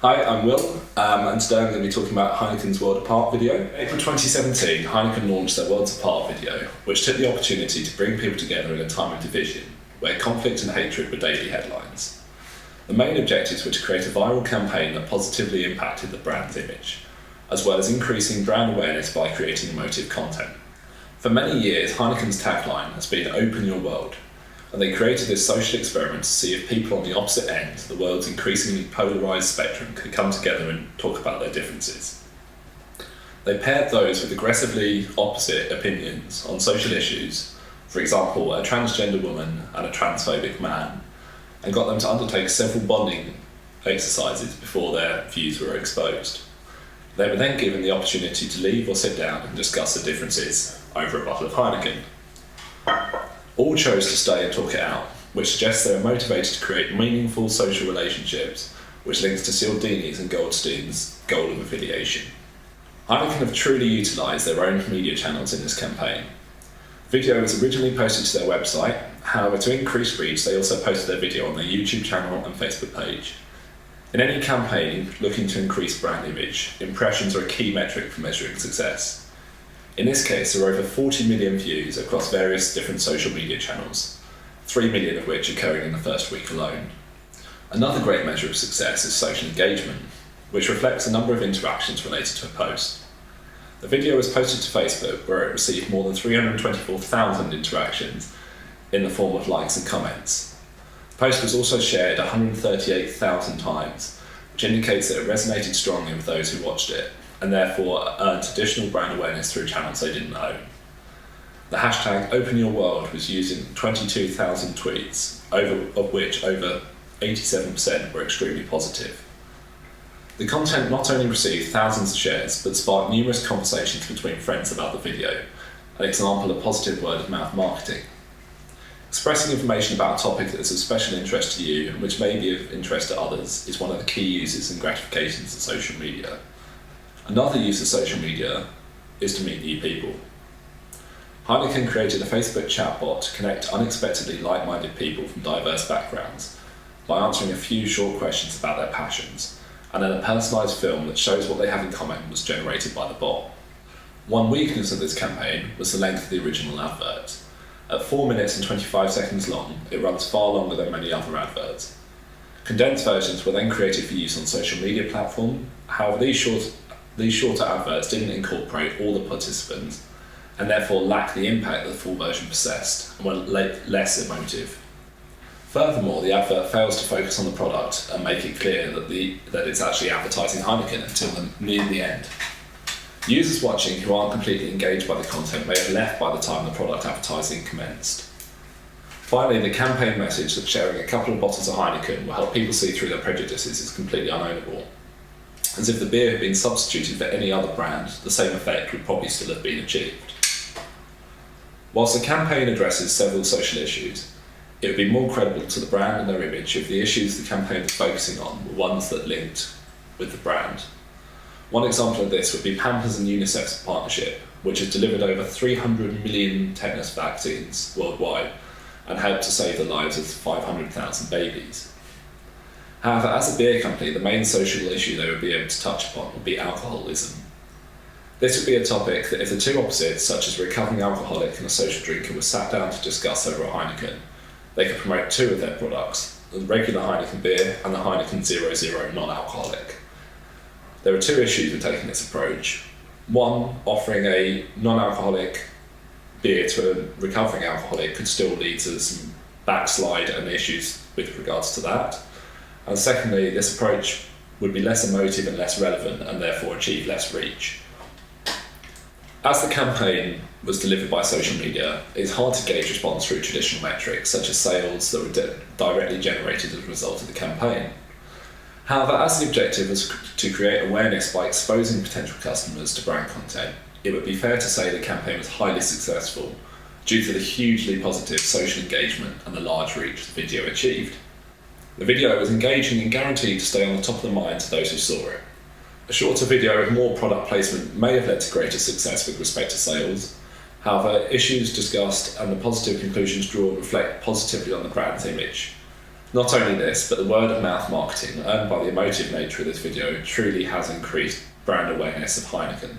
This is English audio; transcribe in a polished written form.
Hi, I'm Will, and today I'm going to be talking about Heineken's World Apart video. April 2017, Heineken launched their Worlds Apart video, which took the opportunity to bring people together in a time of division, where conflict and hatred were daily headlines. The main objectives were to create a viral campaign that positively impacted the brand's image, as well as increasing brand awareness by creating emotive content. For many years, Heineken's tagline has been "Open your world," and they created this social experiment to see if people on the opposite end of the world's increasingly polarised spectrum could come together and talk about their differences. They paired those with aggressively opposite opinions on social issues, for example, a transgender woman and a transphobic man, and got them to undertake several bonding exercises before their views were exposed. They were then given the opportunity to leave or sit down and discuss the differences over a bottle of Heineken. All chose to stay and talk it out, which suggests they were motivated to create meaningful social relationships, which links to Cialdini's and Goldstein's goal of affiliation. Heineken have truly utilised their own media channels in this campaign. Video was originally posted to their website, however to increase reach they also posted their video on their YouTube channel and Facebook page. In any campaign looking to increase brand image, impressions are a key metric for measuring success. In this case, there are over 40 million views across various different social media channels, 3 million of which occurring in the first week alone. Another great measure of success is social engagement, which reflects the number of interactions related to a post. The video was posted to Facebook, where it received more than 324,000 interactions in the form of likes and comments. The post was also shared 138,000 times, which indicates that it resonated strongly with those who watched it, and therefore earned additional brand awareness through channels they didn't own. The hashtag #OpenYourWorld was used in 22,000 tweets, of which over 87% were extremely positive. The content not only received thousands of shares, but sparked numerous conversations between friends about the video, an example of positive word-of-mouth marketing. Expressing information about a topic that is of special interest to you, and which may be of interest to others, is one of the key uses and gratifications of social media. Another use of social media is to meet new people. Heineken created a Facebook chatbot to connect unexpectedly like-minded people from diverse backgrounds by answering a few short questions about their passions, and then a personalised film that shows what they have in common was generated by the bot. One weakness of this campaign was the length of the original advert. At 4 minutes and 25 seconds long, it runs far longer than many other adverts. Condensed versions were then created for use on social media platforms. However, these shorter adverts didn't incorporate all the participants, and therefore lacked the impact that the full version possessed, and were less emotive. Furthermore, the advert fails to focus on the product and make it clear that it's actually advertising Heineken until near the end. Users watching who aren't completely engaged by the content may have left by the time the product advertising commenced. Finally, the campaign message that sharing a couple of bottles of Heineken will help people see through their prejudices is completely unownable. As if the beer had been substituted for any other brand, the same effect would probably still have been achieved. Whilst the campaign addresses several social issues, it would be more credible to the brand and their image if the issues the campaign was focusing on were ones that linked with the brand. One example of this would be Pampers and UNICEF's partnership, which has delivered over 300 million tetanus vaccines worldwide and helped to save the lives of 500,000 babies. However, as a beer company, the main social issue they would be able to touch upon would be alcoholism. This would be a topic that if the two opposites, such as a recovering alcoholic and a social drinker, were sat down to discuss over a Heineken, they could promote two of their products, the regular Heineken beer and the Heineken 0.0 non-alcoholic. There are two issues with taking this approach. One, offering a non-alcoholic beer to a recovering alcoholic could still lead to some backslide and issues with regards to that. And secondly, this approach would be less emotive and less relevant and therefore achieve less reach. As the campaign was delivered by social media, it's hard to gauge response through traditional metrics such as sales that were directly generated as a result of the campaign. However, as the objective was to create awareness by exposing potential customers to brand content, it would be fair to say the campaign was highly successful due to the hugely positive social engagement and the large reach the video achieved. The video was engaging and guaranteed to stay on the top of the minds of those who saw it. A shorter video with more product placement may have led to greater success with respect to sales. However, issues discussed and the positive conclusions drawn reflect positively on the brand's image. Not only this, but the word of mouth marketing earned by the emotive nature of this video truly has increased brand awareness of Heineken.